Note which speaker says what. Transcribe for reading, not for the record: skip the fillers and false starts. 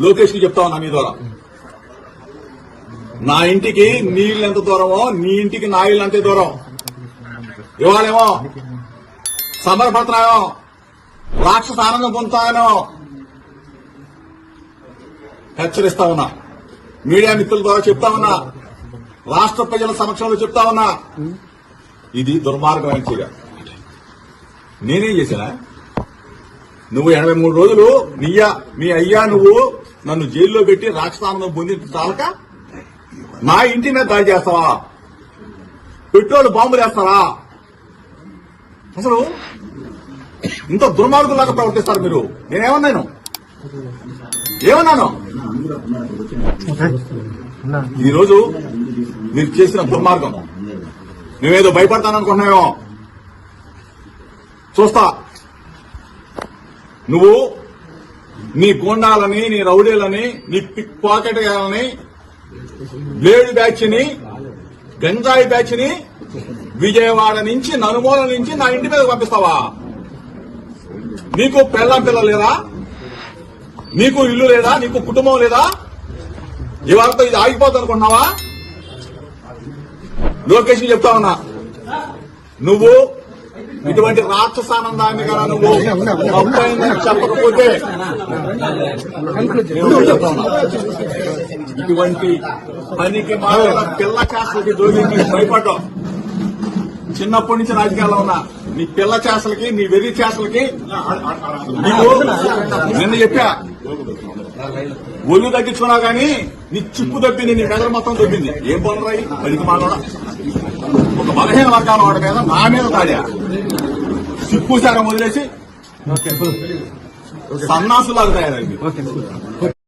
Speaker 1: లోకేష్ కి చెప్తా ఉన్నా మీ ద్వారా. నా ఇంటికి నీళ్ళు ఎంత దూరమో నీ ఇంటికి నా ఇల్లు అంతే దూరం. ఇవాళేమో సమర్పడుతున్నాయో రాక్షస ఆనందం పొందుతాయనో హెచ్చరిస్తా ఉన్నా. మీడియా మిత్రుల ద్వారా చెప్తా ఉన్నా, రాష్ట్ర ప్రజల సమక్షంలో చెప్తా ఉన్నా, ఇది దుర్మార్గమైన చర్య. నేనేం చేశానా? నువ్వు 83 రోజులు మీ అయ్యా నువ్వు నన్ను జైల్లో పెట్టి రాక్షసానందం పొంది చాలక నా ఇంటి మీద దాడి చేస్తావా? పెట్రోల్ బాంబులు వేస్తారా? అసలు ఇంత దుర్మార్గులాగా ప్రవర్తిస్తారు మీరు. నేనేమన్నాను? ఈరోజు మీరు చేసిన దుర్మార్గం మేమేదో భయపడతాననుకుంటున్నామో చూస్తా. నువ్వు నీ గోండాలని, నీ రౌడీలని, నీ పిక్ పాకెట్ గాలని, బ్లేడ్ బ్యాచ్ ని, గంజాయి బ్యాచ్ ని విజయవాడ నుంచి, నలుమూల నుంచి నా ఇంటి మీద పంపిస్తావా? నీకు పెళ్ళాం పిల్లలు లేదా? నీకు ఇల్లు లేదా? నీకు కుటుంబం లేదా? ఇవాళతో ఇది ఆగిపోతుంది అనుకుంటున్నావా? లోకేష్ ని చెప్తా ఉన్నా, నువ్వు ఇటువంటి రాక్షసానందాన్ని కదా నువ్వు తప్పైందని చెప్పకపోతే ఇటువంటి పనికి మాత్రం పిల్ల చేస్తలకి దోషికి భయపడ్డావు. చిన్నప్పటి నుంచి రాజకీయాల్లో ఉన్నా నీ పిల్ల చేసలకి, నీ వెర్రి చేసలకి నీకు నిన్న చెప్పా, ఒళ్ళు తగ్గించుకున్నావు కానీ నీ చిప్పు తప్పింది, నీ మెదడు మొత్తం తప్పింది. ఏం పనురాయి పనికి మానవుడా? ఒక బలహీన వర్గాల వాడి మీద నా మీద తాడా సిప్పుసారం వదిలేసి సన్నాసులాగా తయారైంది.